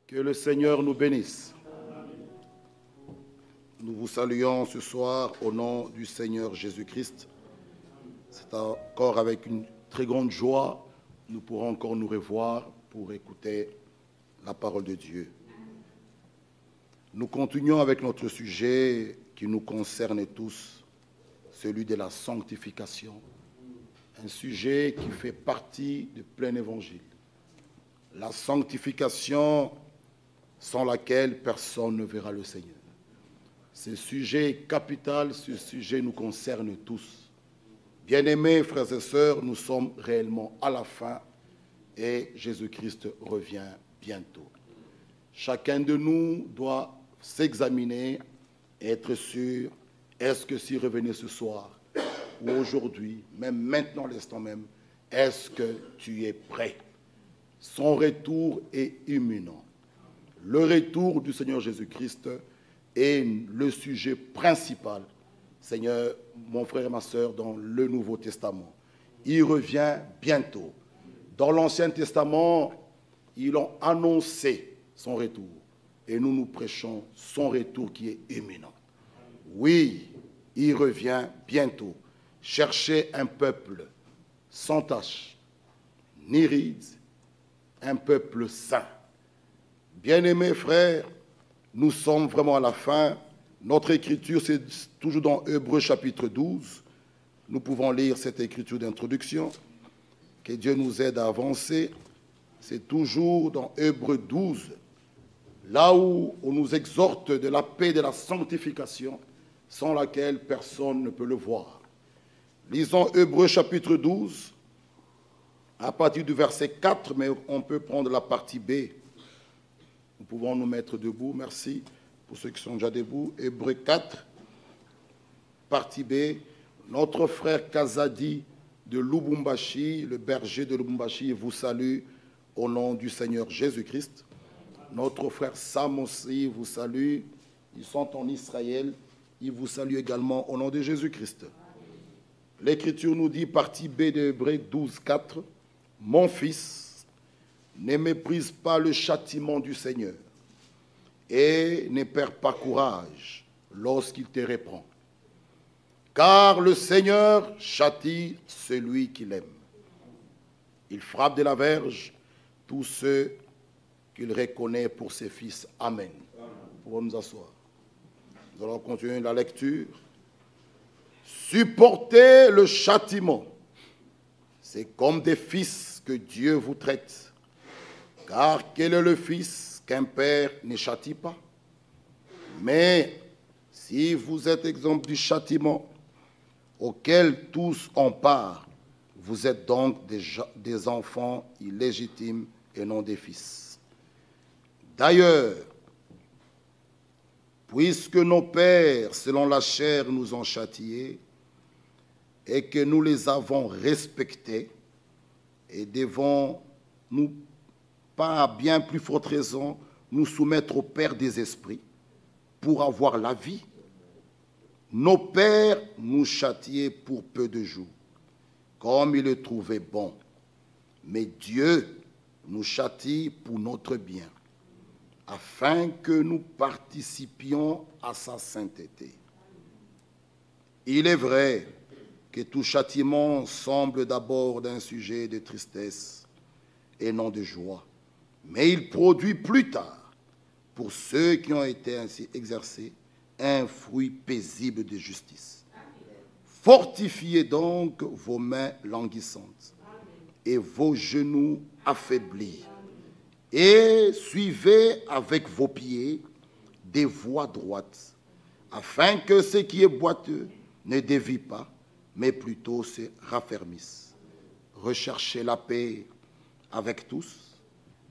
Que le Seigneur nous bénisse. Nous vous saluons ce soir au nom du Seigneur Jésus-Christ. C'est encore avec une très grande joie, nous pourrons encore nous revoir pour écouter la parole de Dieu. Nous continuons avec notre sujet qui nous concerne tous, celui de la sanctification. Un sujet qui fait partie du plein évangile. La sanctification sans laquelle personne ne verra le Seigneur. Ce sujet est capital, ce sujet nous concerne tous. Bien-aimés frères et sœurs, nous sommes réellement à la fin et Jésus-Christ revient bientôt. Chacun de nous doit s'examiner et être sûr, est-ce que s'il revenait ce soir ou aujourd'hui, même maintenant, l'instant même, est-ce que tu es prêt? Son retour est imminent. Le retour du Seigneur Jésus-Christ est le sujet principal, Seigneur, mon frère et ma sœur, dans le Nouveau Testament. Il revient bientôt. Dans l'Ancien Testament, ils ont annoncé son retour. Et nous prêchons son retour qui est imminent. Oui, il revient bientôt. Cherchez un peuple sans tache, ni ride, un peuple saint. Bien-aimés frères, nous sommes vraiment à la fin. Notre écriture, c'est toujours dans Hébreux chapitre 12. Nous pouvons lire cette écriture d'introduction. Que Dieu nous aide à avancer. C'est toujours dans Hébreux 12, là où on nous exhorte de la paix et de la sanctification, sans laquelle personne ne peut le voir. Lisons Hébreux chapitre 12, à partir du verset 4, mais on peut prendre la partie B. Nous pouvons nous mettre debout, merci pour ceux qui sont déjà debout. Hébreux 4, partie B. Notre frère Kazadi de Lubumbashi, le berger de Lubumbashi, vous salue au nom du Seigneur Jésus-Christ. Notre frère Sam aussi vous salue. Ils sont en Israël. Ils vous saluent également au nom de Jésus-Christ. L'Écriture nous dit, partie B de Hébreux 12, 4, « Mon fils, ne méprise pas le châtiment du Seigneur et ne perds pas courage lorsqu'il te reprend. Car le Seigneur châtie celui qu'il aime. Il frappe de la verge tous ceux qu'il reconnaît pour ses fils. » Amen. Nous pouvons nous asseoir. Nous allons continuer la lecture. Supportez le châtiment. C'est comme des fils que Dieu vous traite. Car quel est le fils qu'un père ne châtie pas? Mais si vous êtes exempt du châtiment auquel tous ont part, vous êtes donc des enfants illégitimes et non des fils. D'ailleurs, puisque nos pères, selon la chair, nous ont châtiés, et que nous les avons respectés, et devons-nous pas à bien plus forte raison nous soumettre au Père des esprits pour avoir la vie? Nos pères nous châtiaient pour peu de jours, comme ils le trouvaient bon. Mais Dieu nous châtie pour notre bien, afin que nous participions à sa sainteté. Il est vrai que tout châtiment semble d'abord d'un sujet de tristesse et non de joie, mais il produit plus tard, pour ceux qui ont été ainsi exercés, un fruit paisible de justice. Fortifiez donc vos mains languissantes et vos genoux affaiblis, et suivez avec vos pieds des voies droites, afin que ce qui est boiteux ne dévie pas, mais plutôt se raffermisse. Recherchez la paix avec tous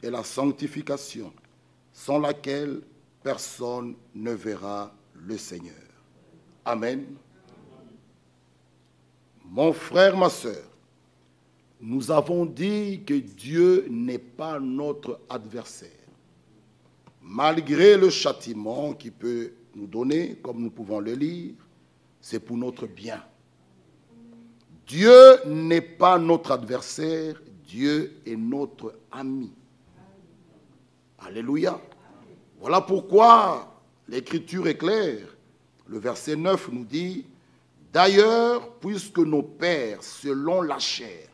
et la sanctification, sans laquelle personne ne verra le Seigneur. Amen. Mon frère, ma sœur, nous avons dit que Dieu n'est pas notre adversaire. Malgré le châtiment qu'il peut nous donner, comme nous pouvons le lire, c'est pour notre bien. Dieu n'est pas notre adversaire, Dieu est notre ami. Alléluia. Voilà pourquoi l'Écriture est claire. Le verset 9 nous dit, « D'ailleurs, puisque nos pères, selon la chair,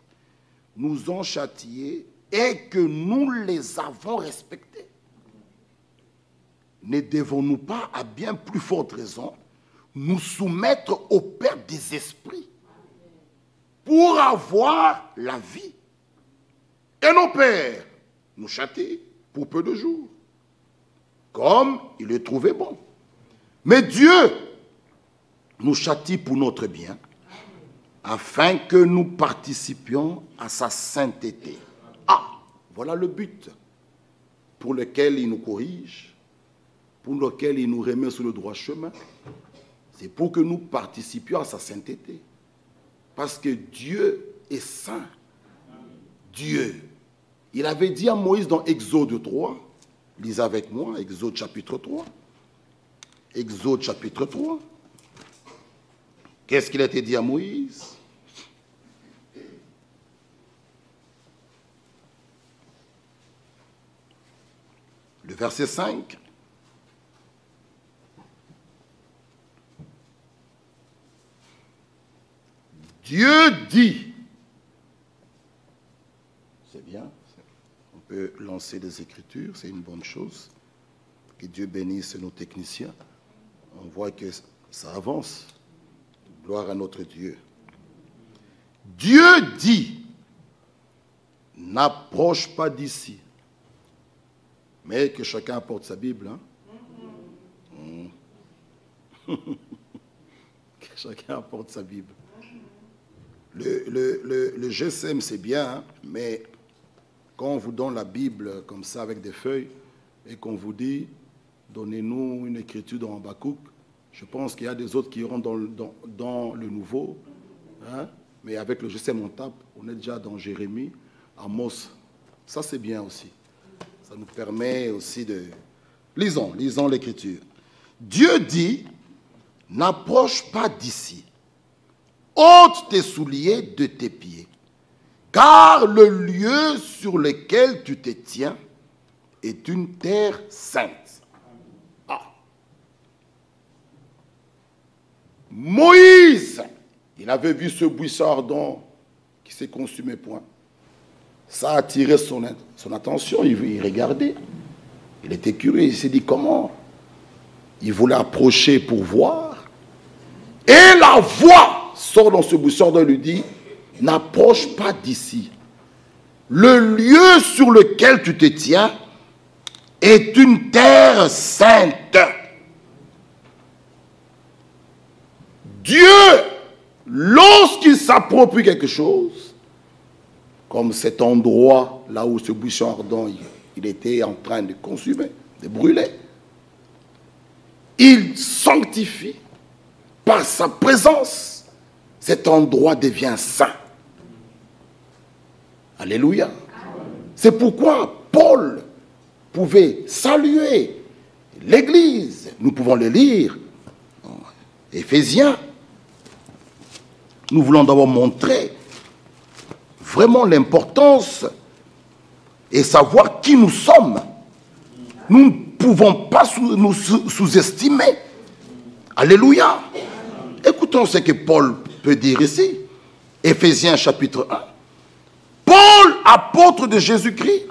nous ont châtiés et que nous les avons respectés, ne devons-nous pas, à bien plus forte raison, nous soumettre au Père des esprits pour avoir la vie? Et nos pères nous châtient pour peu de jours, comme il le trouvait bon. Mais Dieu nous châtie pour notre bien, afin que nous participions à sa sainteté. Ah, voilà le but pour lequel il nous corrige, pour lequel il nous remet sur le droit chemin. C'est pour que nous participions à sa sainteté. Parce que Dieu est saint. Dieu. Il avait dit à Moïse dans Exode 3, lisez avec moi, Exode chapitre 3. Exode chapitre 3. Qu'est-ce qu'il a été dit à Moïse? Le verset 5. Dieu dit, c'est bien, on peut lancer des écritures, c'est une bonne chose. Que Dieu bénisse nos techniciens. On voit que ça avance. Gloire à notre Dieu. Dieu dit, n'approche pas d'ici. Mais que chacun apporte sa Bible. Hein? Que chacun apporte sa Bible. Le GSM, c'est bien, hein, mais quand on vous donne la Bible comme ça avec des feuilles et qu'on vous dit, donnez-nous une écriture dans Habakkuk, je pense qu'il y a des autres qui iront dans le nouveau, hein, mais avec le GSM on tape, on est déjà dans Jérémie, Amos. Ça c'est bien aussi. Ça nous permet aussi de... Lisons l'écriture. Dieu dit, n'approche pas d'ici. Ôte tes souliers de tes pieds, car le lieu sur lequel tu te tiens est une terre sainte. Ah. Moïse, il avait vu ce buisson ardent qui s'est consumé point. Ça a attiré son attention, il regardait. Il était curieux, il s'est dit comment? Il voulait approcher pour voir. Et la voix sort dans ce buisson ardent et lui dit, n'approche pas d'ici. Le lieu sur lequel tu te tiens est une terre sainte. Dieu, lorsqu'il s'approprie quelque chose, comme cet endroit là où ce buisson ardent il était en train de consumer, de brûler, il sanctifie par sa présence. Cet endroit devient saint. Alléluia. C'est pourquoi Paul pouvait saluer l'Église. Nous pouvons le lire. Éphésiens. Nous voulons d'abord montrer vraiment l'importance et savoir qui nous sommes. Nous ne pouvons pas nous sous-estimer. Alléluia. Écoutons ce que Paul peut dire ici. Éphésiens chapitre 1. Paul, apôtre de Jésus-Christ,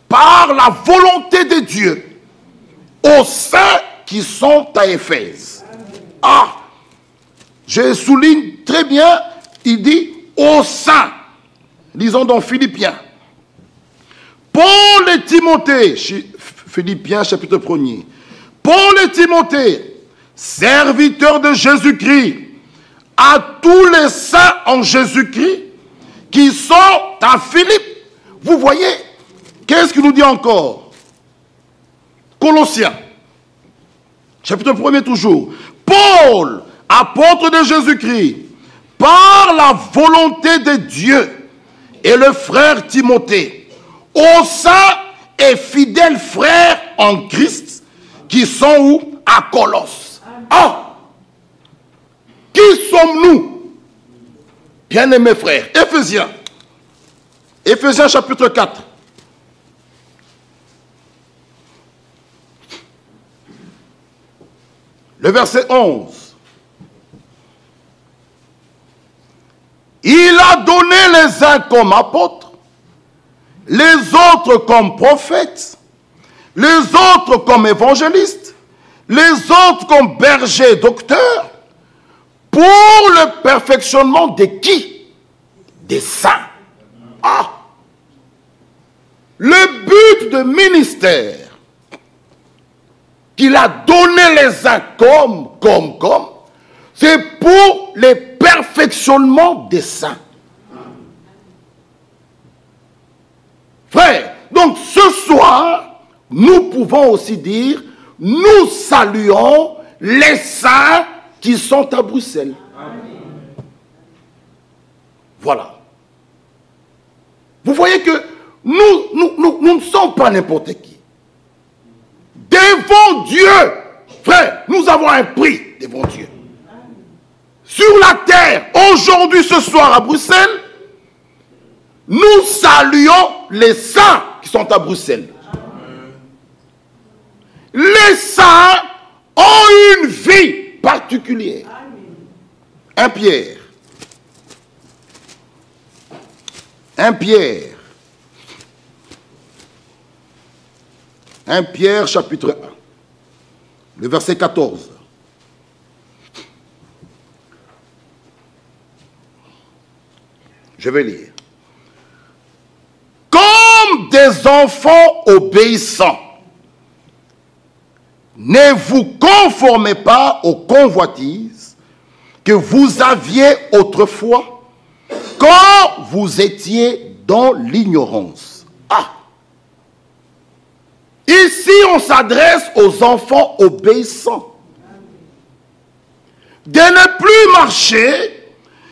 par la volonté de Dieu, aux saints qui sont à Éphèse. Ah, je souligne très bien, il dit aux saints. Lisons dans Philippiens. Paul et Timothée, Philippiens chapitre 1er. Paul et Timothée, serviteurs de Jésus-Christ, à tous les saints en Jésus-Christ qui sont à Philippe. Vous voyez, qu'est-ce qu'il nous dit encore? Colossiens, chapitre 1er toujours. Paul, apôtre de Jésus-Christ, par la volonté de Dieu, et le frère Timothée, aux saints et fidèles frères en Christ, qui sont où? À Colosse. Ah! Qui sommes-nous? Bien-aimés frères, Éphésiens. Éphésiens chapitre 4. le verset 11. Il a donné les uns comme apôtres, les autres comme prophètes, les autres comme évangélistes, les autres comme bergers et docteurs, pour le perfectionnement de qui? Des saints. Ah! Le but de ministère qu'il a donné les uns comme, c'est pour le perfectionnement des saints. Frère, donc ce soir, nous pouvons aussi dire, nous saluons les saints qui sont à Bruxelles. Amen. Voilà. Vous voyez que nous ne sommes pas n'importe qui. Devant Dieu, frère, nous avons un prix devant Dieu. Sur la terre, aujourd'hui, ce soir à Bruxelles, nous saluons les saints qui sont à Bruxelles. Les saints ont une vie particulière. 1 Pierre. 1 Pierre. 1 Pierre chapitre 1. Le verset 14. Je vais lire. Comme des enfants obéissants, ne vous conformez pas aux convoitises que vous aviez autrefois quand vous étiez dans l'ignorance. Ah! Ici, on s'adresse aux enfants obéissants. De ne plus marcher,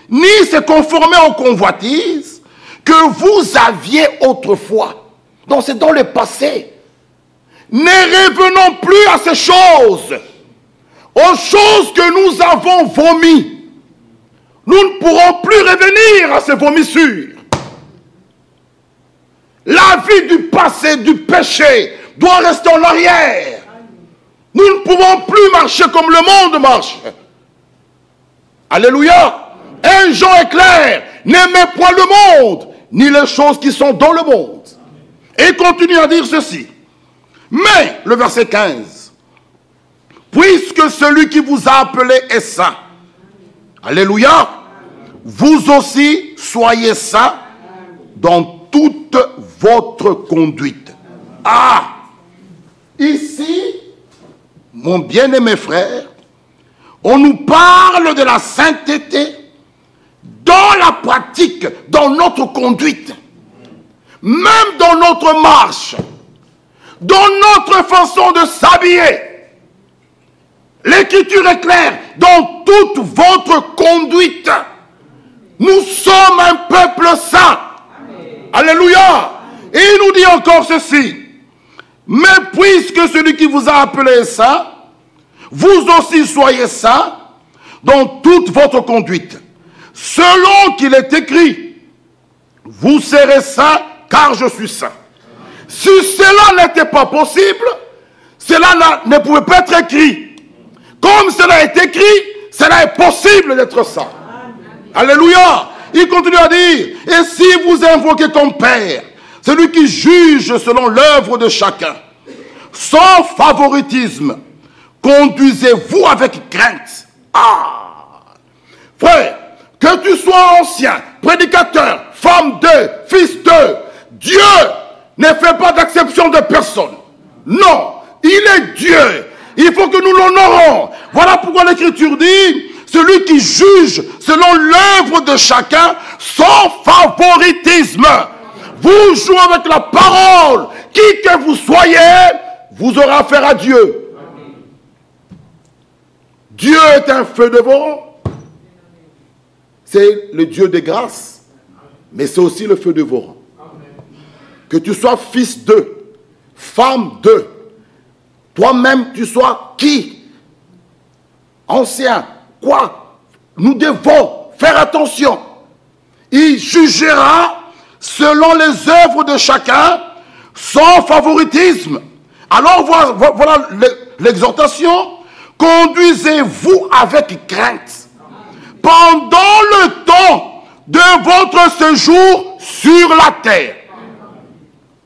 ni se conformer aux convoitises que vous aviez autrefois. Donc c'est dans le passé. Ne revenons plus à ces choses, aux choses que nous avons vomies. Nous ne pourrons plus revenir à ces vomissures. La vie du passé, du péché, doit rester en arrière. Nous ne pouvons plus marcher comme le monde marche. Alléluia. 1 Jean est clair. N'aimez point le monde, ni les choses qui sont dans le monde. Et il continue à dire ceci. Mais, le verset 15, puisque celui qui vous a appelé est saint, alléluia, vous aussi soyez saints dans toute votre conduite. Ah, ici, mon bien-aimé frère, on nous parle de la sainteté dans la pratique, dans notre conduite, même dans notre marche, dans notre façon de s'habiller. L'écriture est claire, dans toute votre conduite. Nous sommes un peuple saint. Amen. Alléluia. Et il nous dit encore ceci. Mais puisque celui qui vous a appelé est saint, vous aussi soyez saints dans toute votre conduite. Selon qu'il est écrit, vous serez saints car je suis saint. Si cela n'était pas possible, cela ne pouvait pas être écrit. Comme cela est écrit, cela est possible d'être saint. Alléluia. Il continue à dire, et si vous invoquez comme Père, celui qui juge selon l'œuvre de chacun, sans favoritisme, conduisez-vous avec crainte. Ah! Frère, que tu sois ancien, prédicateur, femme d'eux, fils d'eux, Dieu ne fait pas d'acception de personne. Non, il est Dieu. Il faut que nous l'honorons. Voilà pourquoi l'Écriture dit, celui qui juge selon l'œuvre de chacun, sans favoritisme. Vous jouez avec la parole. Qui que vous soyez, vous aurez affaire à Dieu. Dieu est un feu dévorant. C'est le Dieu des grâces, mais c'est aussi le feu dévorant. Que tu sois fils d'eux, femme d'eux, toi-même tu sois qui? Ancien, quoi? Nous devons faire attention. Il jugera selon les œuvres de chacun, sans favoritisme. Alors voilà l'exhortation, conduisez-vous avec crainte pendant le temps de votre séjour sur la terre.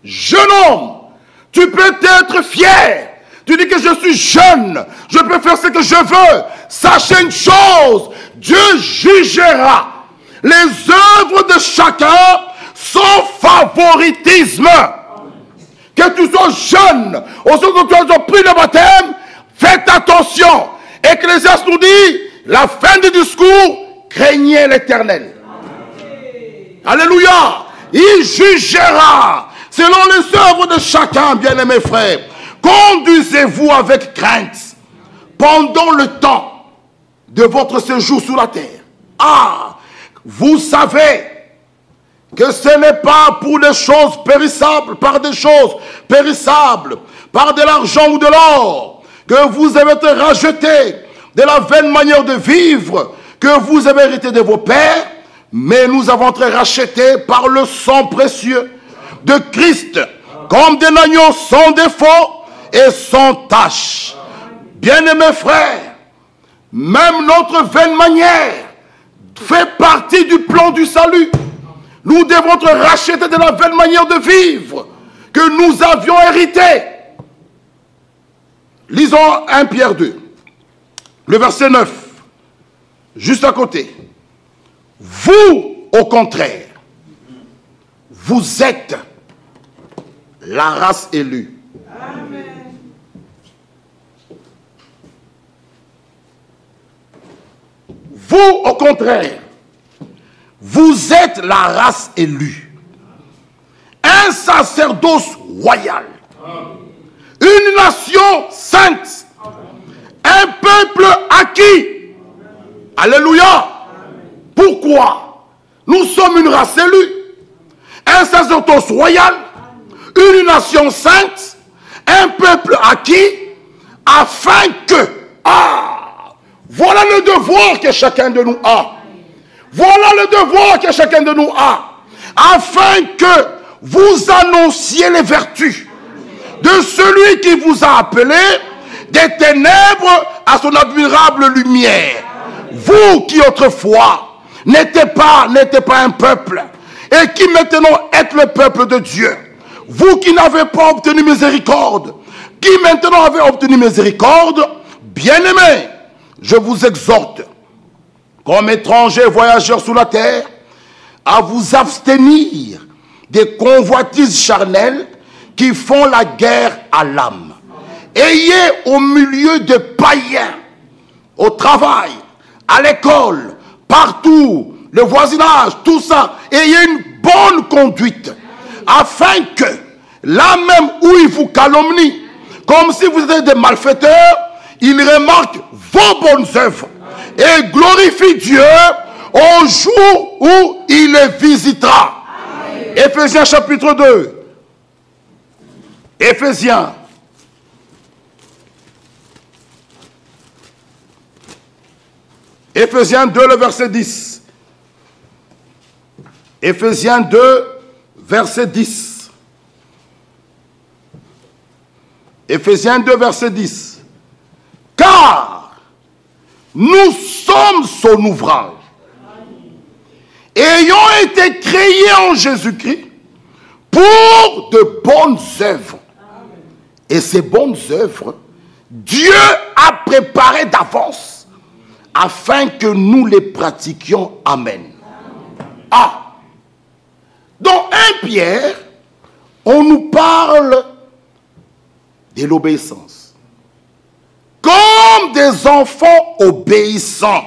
Jeune homme, tu peux être fier. Tu dis que je suis jeune, je peux faire ce que je veux. Sachez une chose, Dieu jugera les œuvres de chacun sans favoritisme. Que tu sois jeune, au moment où tu as pris le baptême, faites attention. Ecclésiaste nous dit, la fin du discours, craignez l'Éternel. Alléluia. Il jugera selon les œuvres de chacun, bien-aimés frères. Conduisez-vous avec crainte pendant le temps de votre séjour sur la terre. Ah, vous savez que ce n'est pas pour des choses périssables, par des choses périssables, par de l'argent ou de l'or, que vous avez été rachetés de la vaine manière de vivre que vous avez hérité de vos pères, mais nous avons été rachetés par le sang précieux de Christ, comme des agneaux sans défaut et sans tache. Bien-aimés frères, même notre vaine manière fait partie du plan du salut. Nous devons être rachetés de la vaine manière de vivre que nous avions hérité. Lisons 1 Pierre 2, le verset 9, juste à côté. Vous, au contraire, vous êtes la race élue. Amen. Vous, au contraire, vous êtes la race élue, un sacerdoce royal, une nation sainte, un peuple acquis. Alléluia. Pourquoi? Nous sommes une race élue, un sacerdoce royal, une nation sainte, un peuple acquis, afin que, voilà le devoir que chacun de nous a. Voilà le devoir que chacun de nous a. Afin que vous annonciez les vertus de celui qui vous a appelé des ténèbres à son admirable lumière. Vous qui autrefois n'étiez pas un peuple et qui maintenant êtes le peuple de Dieu. Vous qui n'avez pas obtenu miséricorde, qui maintenant avez obtenu miséricorde, bien-aimés, je vous exhorte, comme étrangers voyageurs sur la terre, à vous abstenir des convoitises charnelles qui font la guerre à l'âme. Ayez au milieu de païens, au travail, à l'école, partout, le voisinage, tout ça, ayez une bonne conduite, afin que, là même où ils vous calomnient, comme si vous étiez des malfaiteurs, ils remarquent vos bonnes œuvres et glorifient Dieu au jour où il les visitera. Amen. Éphésiens chapitre 2. Éphésiens. Éphésiens 2, le verset 10. Éphésiens 2, verset 10. Éphésiens 2, verset 10. Car nous sommes son ouvrage, ayant été créés en Jésus-Christ pour de bonnes œuvres. Et ces bonnes œuvres, Dieu a préparées d'avance afin que nous les pratiquions. Amen. Dans 1 Pierre, on nous parle de l'obéissance. Comme des enfants obéissants.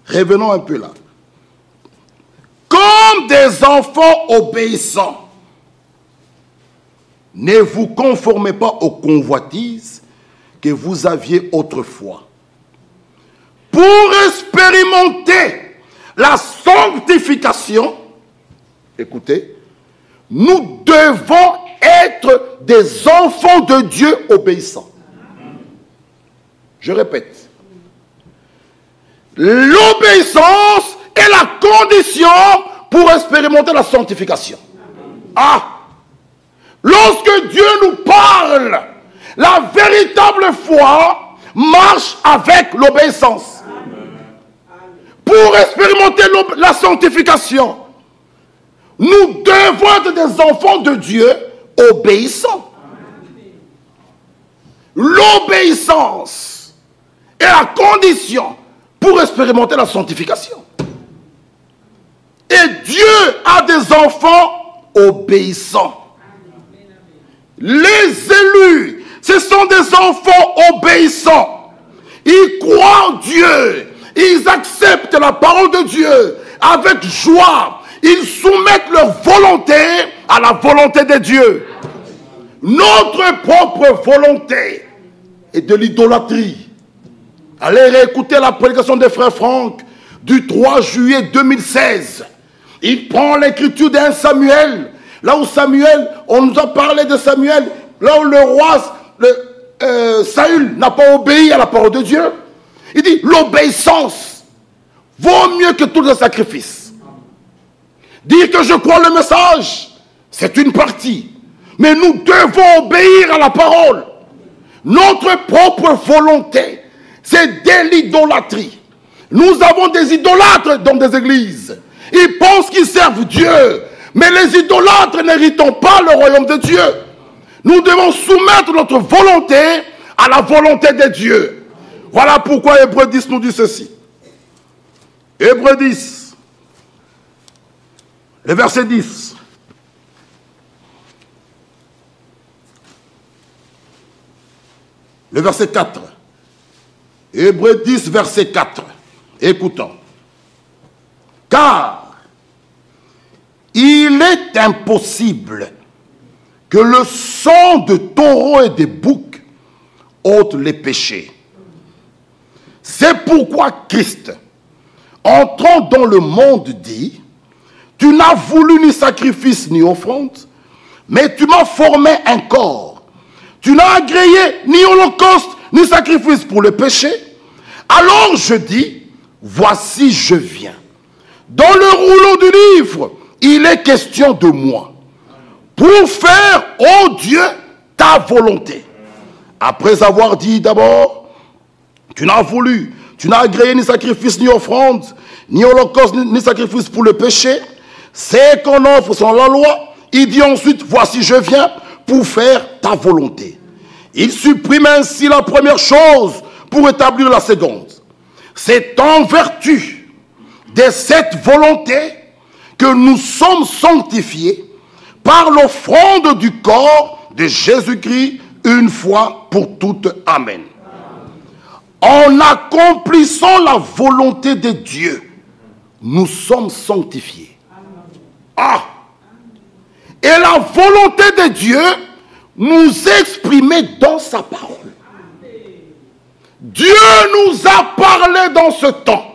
Revenons un peu là. Comme des enfants obéissants. Ne vous conformez pas aux convoitises que vous aviez autrefois. Pour expérimenter la sanctification, écoutez, nous devons être des enfants de Dieu obéissants. Je répète, l'obéissance est la condition pour expérimenter la sanctification. Lorsque Dieu nous parle, la véritable foi marche avec l'obéissance. Pour expérimenter la sanctification, nous devons être des enfants de Dieu obéissants. L'obéissance est la condition pour expérimenter la sanctification. Et Dieu a des enfants obéissants. Les élus, ce sont des enfants obéissants. Ils croient en Dieu. Ils acceptent la parole de Dieu avec joie. Ils soumettent leur volonté à la volonté de Dieu. Notre propre volonté est de l'idolâtrie. Allez réécouter la prédication des frères Franck du 3 juillet 2016. Il prend l'écriture d'un Samuel. Là où Samuel, on nous a parlé de Samuel, là où le roi Saül n'a pas obéi à la parole de Dieu. Il dit, l'obéissance vaut mieux que tous les sacrifices. Dire que je crois le message, c'est une partie. Mais nous devons obéir à la parole. Notre propre volonté, c'est de l'idolâtrie. Nous avons des idolâtres dans des églises. Ils pensent qu'ils servent Dieu. Mais les idolâtres n'héritent pas le royaume de Dieu. Nous devons soumettre notre volonté à la volonté de Dieu. Voilà pourquoi Hébreux 10 nous dit ceci. Hébreux 10, le verset 10. Le verset 4. Hébreux 10, verset 4. Écoutons. Car il est impossible que le sang de taureaux et de boucs ôte les péchés. C'est pourquoi Christ, entrant dans le monde, dit, tu n'as voulu ni sacrifice ni offrande, mais tu m'as formé un corps. Tu n'as agréé ni holocauste ni sacrifice pour le péché. Alors je dis, voici je viens. Dans le rouleau du livre, il est question de moi. Pour faire, ô Dieu, ta volonté. Après avoir dit d'abord, tu n'as voulu, tu n'as agréé ni sacrifice ni offrande, ni holocauste ni sacrifice pour le péché. C'est qu'on offre selon la loi. Il dit ensuite, voici je viens pour faire ta volonté. Il supprime ainsi la première chose pour établir la seconde. C'est en vertu de cette volonté que nous sommes sanctifiés par l'offrande du corps de Jésus-Christ une fois pour toutes. Amen. En accomplissant la volonté de Dieu, nous sommes sanctifiés. Ah! Et la volonté de Dieu nous exprimée dans sa parole. Dieu nous a parlé dans ce temps.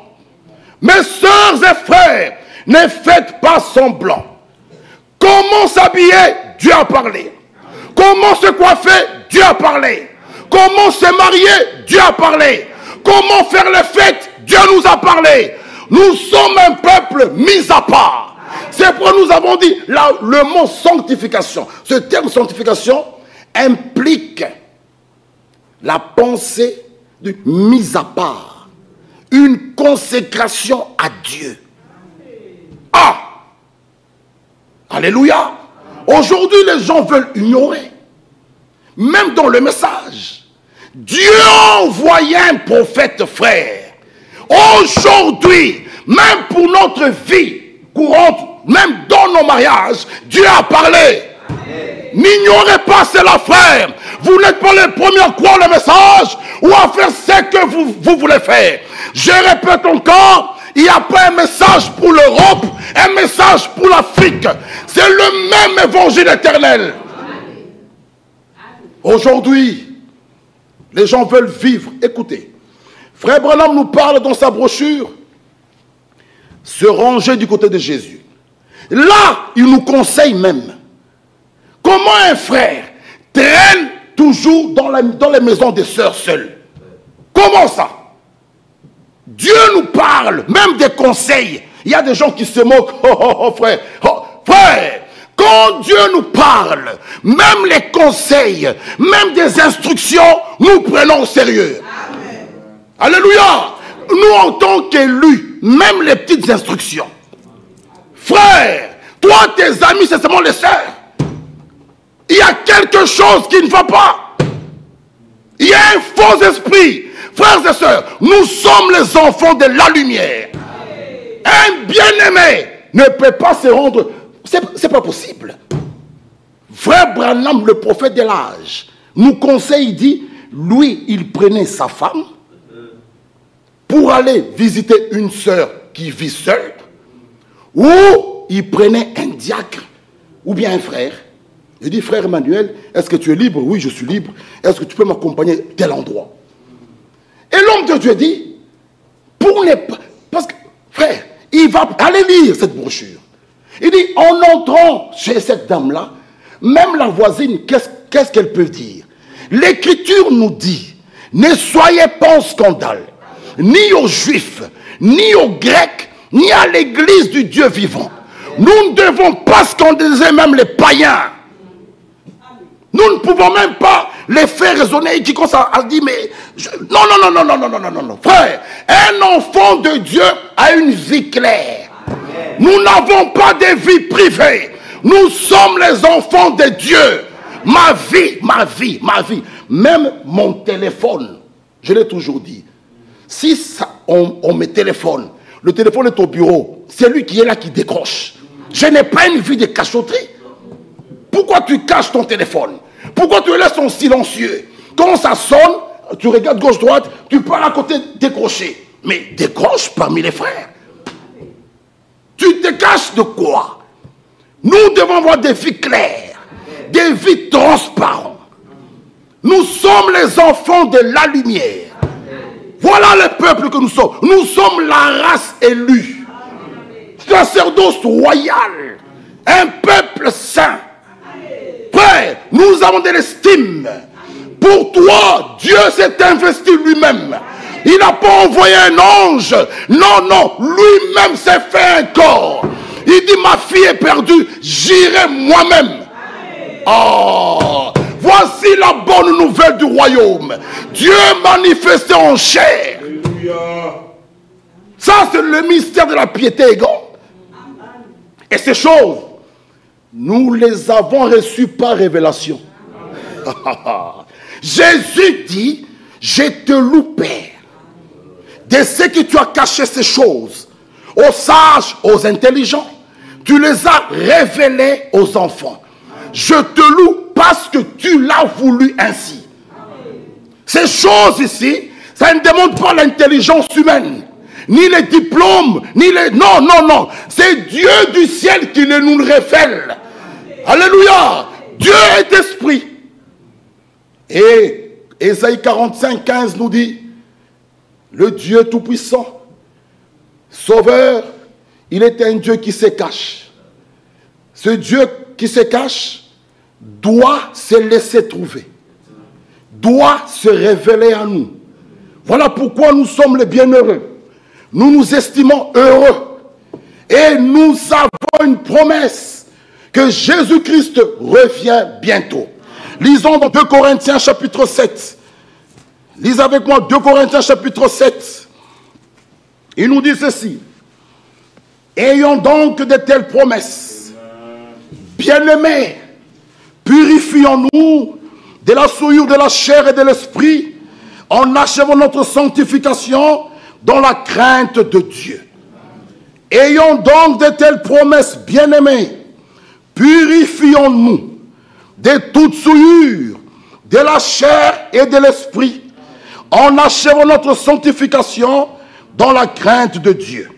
Mes sœurs et frères, ne faites pas semblant. Comment s'habiller? Dieu a parlé. Comment se coiffer? Dieu a parlé. Comment se marier? Dieu a parlé. Comment faire les fêtes? Dieu nous a parlé. Nous sommes un peuple mis à part. C'est pourquoi nous avons dit le mot sanctification. Ce terme sanctification implique la pensée de mise à part. Une consécration à Dieu. Ah! Alléluia! Aujourd'hui, les gens veulent ignorer. Même dans le message. Dieu a envoyé un prophète frère. Aujourd'hui, même pour notre vie courante, même dans nos mariages, Dieu a parlé. N'ignorez pas cela, frère. Vous n'êtes pas les premiers à croire le message ou à faire ce que vous voulez faire. Je répète encore, il n'y a pas un message pour l'Europe, un message pour l'Afrique. C'est le même évangile éternel. Aujourd'hui, les gens veulent vivre. Écoutez, Frère Branham nous parle dans sa brochure, se ranger du côté de Jésus. Là, il nous conseille même comment un frère traîne toujours dans les maisons des sœurs seules. Comment ça? Dieu nous parle, même des conseils. Il y a des gens qui se moquent. Oh, frère, frère, quand Dieu nous parle, même les conseils, même des instructions, nous prenons au sérieux. Alléluia. Nous, en tant qu'élus, même les petites instructions. Frère, toi, tes amis, c'est seulement les sœurs. Il y a quelque chose qui ne va pas. Il y a un faux esprit. Frères et sœurs, nous sommes les enfants de la lumière. Un bien-aimé ne peut pas se rendre... C'est pas possible. Frère Branham, le prophète de l'âge, nous conseille, il dit, lui, il prenait sa femme pour aller visiter une sœur qui vit seule, ou il prenait un diacre, ou bien un frère. Il dit, frère Emmanuel, est-ce que tu es libre? Oui, je suis libre. Est-ce que tu peux m'accompagner à tel endroit? Et l'homme de Dieu dit, pour ne pas... Parce que, frère, il va aller lire cette brochure. Il dit, en entrant chez cette dame-là, même la voisine, qu'est-ce qu'elle peut dire? L'Écriture nous dit, ne soyez pas en scandale, ni aux Juifs, ni aux Grecs, ni à l'Église du Dieu vivant. Nous ne devons pas scandaliser même les païens. Nous ne pouvons même pas les faire raisonner qui commencent à dire, mais... Non. Frère, un enfant de Dieu a une vie claire. Amen. Nous n'avons pas de vie privée. Nous sommes les enfants de Dieu. Ma vie. Même mon téléphone, je l'ai toujours dit. Si on me téléphone, le téléphone est au bureau, c'est lui qui est là qui décroche. Je n'ai pas une vie de cachotterie. Pourquoi tu caches ton téléphone? Pourquoi tu le laisses en silencieux? Quand ça sonne, tu regardes gauche-droite, tu pars à côté décrocher. Mais décroche parmi les frères. Tu te caches de quoi? Nous devons avoir des vies claires, des vies transparentes. Nous sommes les enfants de la lumière. Voilà le peuple que nous sommes. Nous sommes la race élue. Sacerdoce royal. Un peuple saint. Frère, nous avons de l'estime. Pour toi, Dieu s'est investi lui-même. Il n'a pas envoyé un ange. Non. Lui-même s'est fait un corps. Il dit, ma fille est perdue. J'irai moi-même. Oh, voici la bonne nouvelle du royaume. Dieu manifesté en chair. Ça, c'est le mystère de la piété égale. Et ces choses, nous les avons reçues par révélation. Jésus dit, je te loue, Père, de ce que tu as caché ces choses aux sages, aux intelligents. Tu les as révélées aux enfants. Je te loue parce que tu l'as voulu ainsi. Ces choses ici, ça ne demande pas l'intelligence humaine, ni les diplômes, ni les... Non. C'est Dieu du ciel qui nous le révèle. Alléluia. Dieu est esprit. Et Ésaïe 45, 15 nous dit, le Dieu tout-puissant, sauveur, il est un Dieu qui se cache. Ce Dieu qui se cache doit se laisser trouver, doit se révéler à nous. Voilà pourquoi nous sommes les bienheureux. Nous nous estimons heureux. Et nous avons une promesse que Jésus-Christ revient bientôt. Lisons dans 2 Corinthiens chapitre 7. Lisez avec moi 2 Corinthiens chapitre 7. Il nous dit ceci. Ayons donc de telles promesses. Bien-aimés, purifions-nous de la souillure de la chair et de l'esprit en achevant notre sanctification dans la crainte de Dieu. Ayons donc de telles promesses, bien-aimés, purifions-nous de toute souillure de la chair et de l'esprit en achevant notre sanctification dans la crainte de Dieu.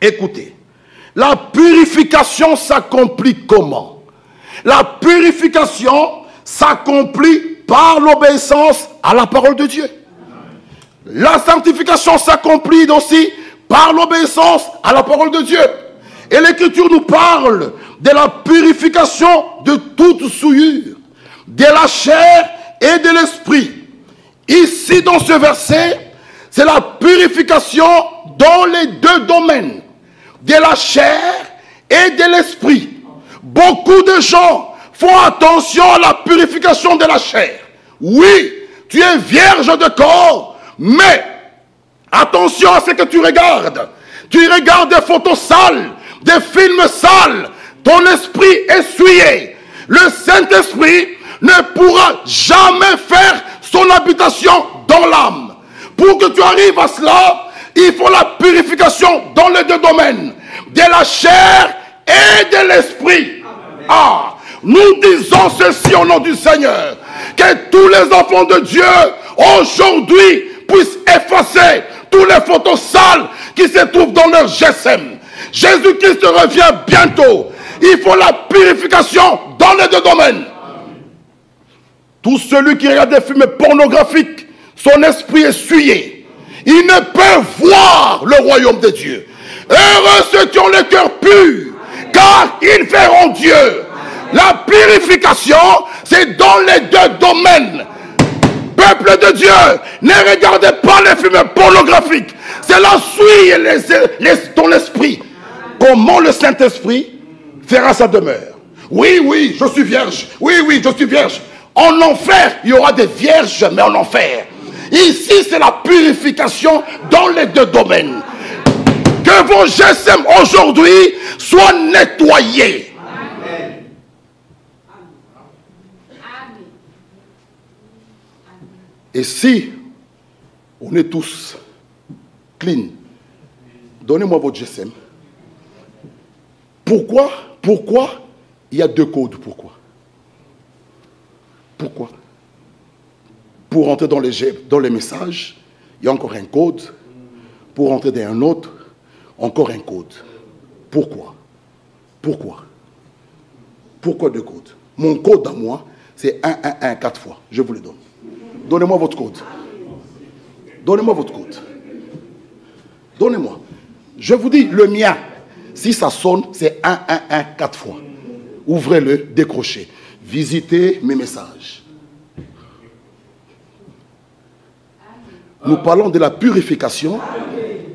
Écoutez, la purification s'accomplit comment? La purification s'accomplit par l'obéissance à la parole de Dieu. La sanctification s'accomplit aussi par l'obéissance à la parole de Dieu. Et l'Écriture nous parle de la purification de toute souillure, de la chair et de l'esprit. Ici, dans ce verset, c'est la purification dans les deux domaines, de la chair et de l'esprit. Beaucoup de gens font attention à la purification de la chair. Oui, tu es vierge de corps, mais Attention à ce que tu regardes. Tu regardes des photos sales, des films sales. Ton esprit est souillé. Le Saint-Esprit ne pourra jamais faire son habitation dans l'âme. Pour que tu arrives à cela, il faut la purification dans les deux domaines, de la chair et de l'esprit. Ah, nous disons ceci au nom du Seigneur, que tous les enfants de Dieu aujourd'hui puissent effacer tous les photos sales qui se trouvent dans leur GSM. Jésus-Christ revient bientôt. Il faut la purification dans les deux domaines. Tout celui qui regarde des films pornographiques, son esprit est souillé. Il ne peut voir le royaume de Dieu. Heureux ceux qui ont le cœur pur, car ils verront Dieu. La purification, c'est dans les deux domaines. Peuple de Dieu, ne regardez pas les films pornographiques. Cela souille ton esprit. Comment le Saint-Esprit fera sa demeure? Oui, oui, je suis vierge. Oui, oui, je suis vierge. En enfer, il y aura des vierges, mais en enfer. Ici, c'est la purification dans les deux domaines. Que vos GSM aujourd'hui soient nettoyés. Amen. Et si on est tous clean, donnez-moi votre GSM. Pourquoi il y a deux codes? Pourquoi? Pour entrer dans les messages, il y a encore un code. Pour entrer dans un autre, encore un code. Pourquoi deux codes? Mon code à moi, c'est 111 4 fois. Je vous le donne. Donnez-moi votre code. Donnez-moi votre code. Donnez-moi. Je vous dis, le mien, si ça sonne, c'est 111 4 fois. Ouvrez-le, décrochez. Visitez mes messages. Nous parlons de la purification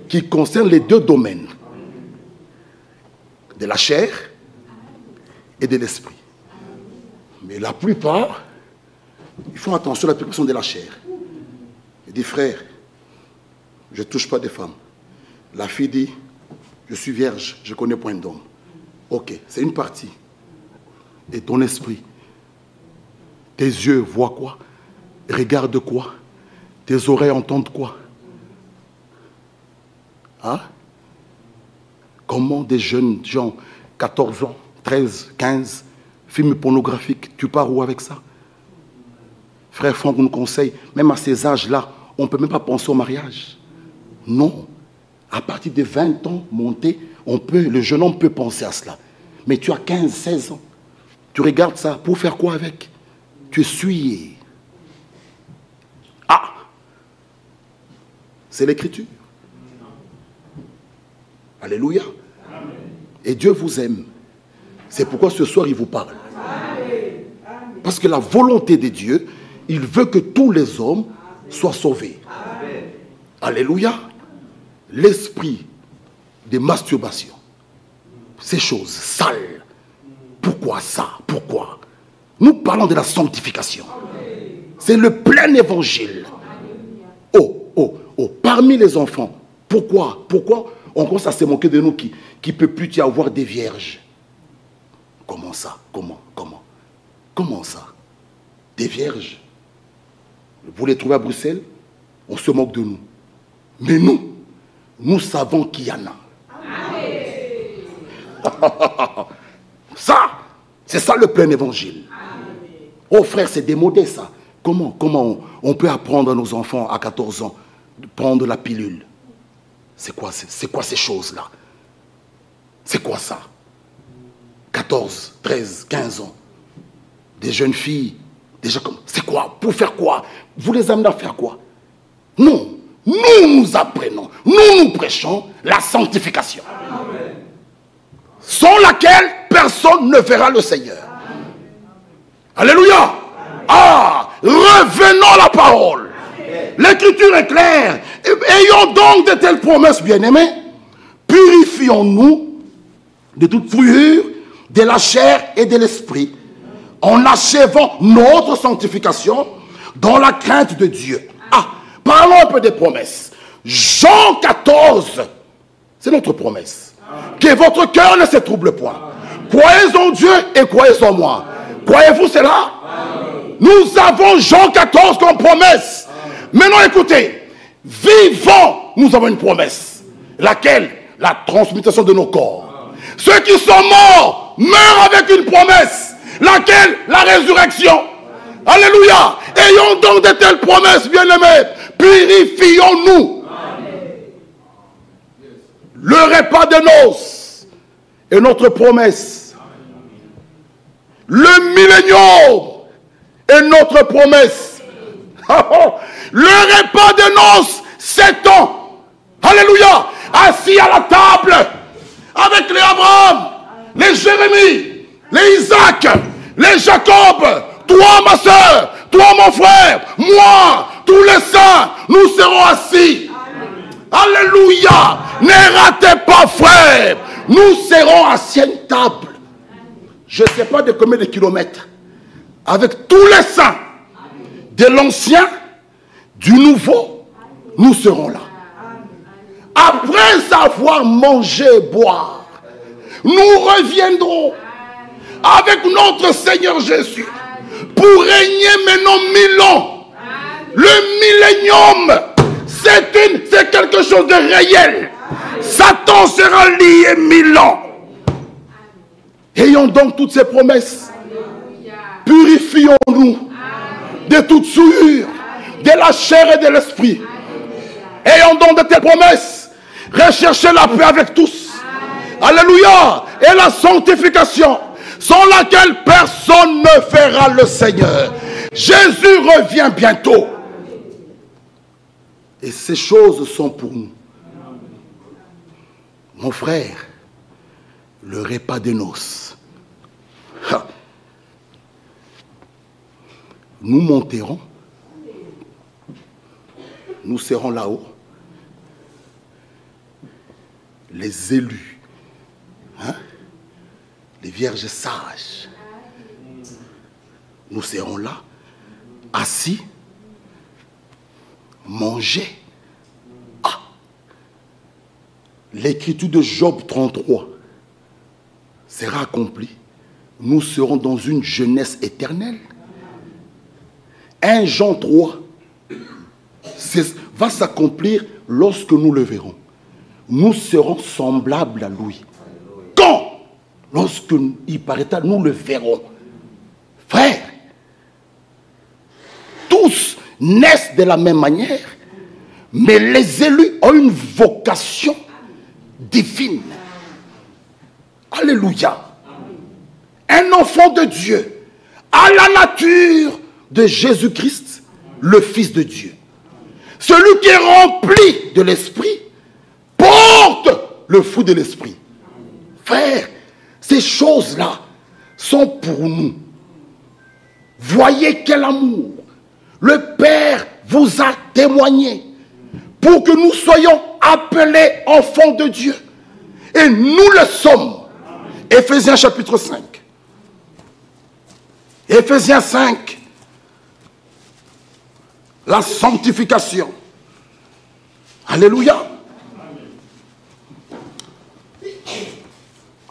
qui concerne les deux domaines. De la chair et de l'esprit. Mais la plupart, ils font attention à la purification de la chair. Il dit, frère, je ne touche pas des femmes. La fille dit, je suis vierge, je ne connais point d'homme. Ok, c'est une partie. Et ton esprit, tes yeux voient quoi? Regardent quoi? Tes oreilles entendent quoi? Hein? Comment des jeunes gens, 14 ans, 13, 15, films pornographiques, tu pars où avec ça? Frère Franck nous conseille, même à ces âges-là, on ne peut même pas penser au mariage. Non. À partir de 20 ans, monter, le jeune homme peut penser à cela. Mais tu as 15, 16 ans. Tu regardes ça, pour faire quoi avec? Tu es souillé. Ah! C'est l'écriture. Alléluia. Amen. Et Dieu vous aime. C'est pourquoi ce soir il vous parle. Amen. Parce que la volonté de Dieu, il veut que tous les hommes soient sauvés. Amen. Alléluia. L'esprit de masturbation, ces choses sales. Pourquoi ça? Pourquoi? Nous parlons de la sanctification. C'est le plein évangile. Oh, parmi les enfants, pourquoi on commence à se moquer de nous qui ne peut plus y avoir des vierges? Comment ça? Comment ça? Des vierges? Vous les trouvez à Bruxelles? On se moque de nous. Mais nous savons qu'il y en a. Ça, c'est ça le plein évangile. Oh frère, c'est démodé ça. Comment on peut apprendre à nos enfants à 14 ans de prendre la pilule? C'est quoi ces choses-là? C'est quoi ça? 14, 13, 15 ans. Des jeunes filles, déjà comme... C'est quoi? Pour faire quoi? Vous les amenez à faire quoi? Non. Nous apprenons, nous prêchons la sanctification. Amen. Sans laquelle personne ne verra le Seigneur. Amen. Alléluia. Amen. Ah, revenons à la parole. L'écriture est claire. Ayons donc de telles promesses, bien-aimés. Purifions-nous de toute souillure, de la chair et de l'esprit, en achevant notre sanctification dans la crainte de Dieu. Ah, parlons un peu des promesses. Jean 14, c'est notre promesse. Que votre cœur ne se trouble point. Croyez en Dieu et croyez en moi. Croyez-vous cela? Nous avons Jean 14 comme promesse. Maintenant écoutez, vivant, nous avons une promesse. Laquelle? La transmutation de nos corps. Ceux qui sont morts meurent avec une promesse. Laquelle? La résurrection. Alléluia. Ayons donc de telles promesses, bien-aimés. Purifions-nous. Le repas de noces est notre promesse. Le millénium est notre promesse. Le repas de noces s'étend. Alléluia. Assis à la table avec les Abraham, les Jérémie, les Isaac, les Jacob. Toi, ma soeur, toi, mon frère, moi, tous les saints, nous serons assis. Alléluia. Ne ratez pas, frère. Nous serons assis à une table. Je ne sais pas de combien de kilomètres. Avec tous les saints. De l'ancien, du nouveau, nous serons là. Après avoir mangé et boire, nous reviendrons avec notre Seigneur Jésus pour régner maintenant 1000 ans. Le millénium, c'est quelque chose de réel. Satan sera lié 1000 ans. Ayons donc toutes ces promesses. Purifions-nous de toute souillure, de la chair et de l'esprit. Ayons donc de telles promesses. Recherchez la paix avec tous. Alléluia. Et la sanctification, sans laquelle personne ne verra le Seigneur. Jésus revient bientôt. Et ces choses sont pour nous. Mon frère, le repas des noces. Nous monterons. Nous serons là-haut. Les élus. Les vierges sages. Nous serons là. Assis. Manger. L'écriture de Job 33 sera accomplie. Nous serons dans une jeunesse éternelle. 1 Jean 3 va s'accomplir lorsque nous le verrons. Nous serons semblables à lui. Quand? Lorsque il paraîtra, nous le verrons. Frère, tous naissent de la même manière, mais les élus ont une vocation divine. Alléluia. Un enfant de Dieu à la nature de Jésus-Christ, le Fils de Dieu. Celui qui est rempli de l'Esprit porte le fruit de l'Esprit. Frère, ces choses-là sont pour nous. Voyez quel amour le Père vous a témoigné pour que nous soyons appelés enfants de Dieu. Et nous le sommes. Éphésiens chapitre 5. Éphésiens 5. La sanctification. Alléluia.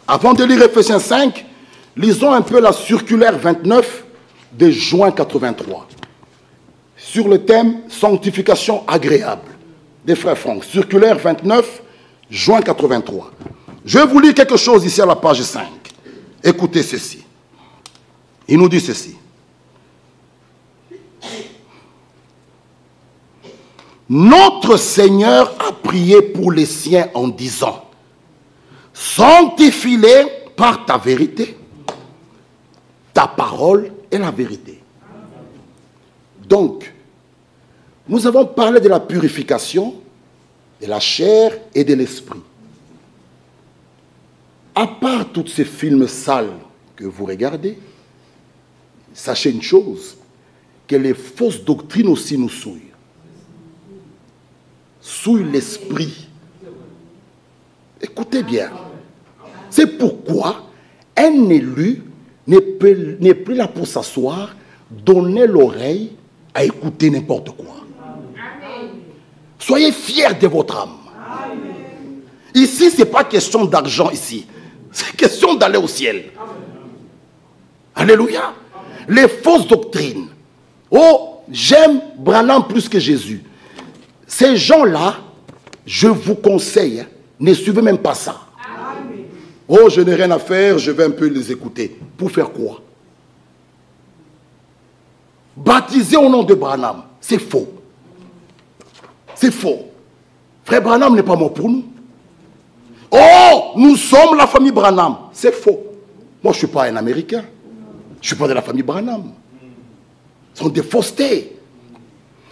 Avant de lire Éphésiens 5, lisons un peu la circulaire 29 de juin 83. Sur le thème sanctification agréable des frères Franck. Circulaire 29, juin 83. Je vais vous lire quelque chose ici à la page 5. Écoutez ceci. Il nous dit ceci. Notre Seigneur a prié pour les siens en disant: sanctifie-les par ta vérité. Ta parole est la vérité. Donc, nous avons parlé de la purification de la chair et de l'esprit. À part tous ces films sales que vous regardez, sachez une chose, que les fausses doctrines aussi nous souillent. Souillent l'esprit. Écoutez bien. C'est pourquoi un élu n'est plus là pour s'asseoir, donner l'oreille à écouter n'importe quoi. Soyez fiers de votre âme. Ici, ce n'est pas question d'argent ici. C'est question d'aller au ciel. Alléluia. Les fausses doctrines. Oh, j'aime Branham plus que Jésus. Ces gens-là, je vous conseille, ne suivez même pas ça. Oh, je n'ai rien à faire, je vais un peu les écouter. Pour faire quoi? Baptiser au nom de Branham, c'est faux. C'est faux. Frère Branham n'est pas mort pour nous. Oh, nous sommes la famille Branham. C'est faux. Moi, je ne suis pas un Américain. Je ne suis pas de la famille Branham. Ce sont des faussetés.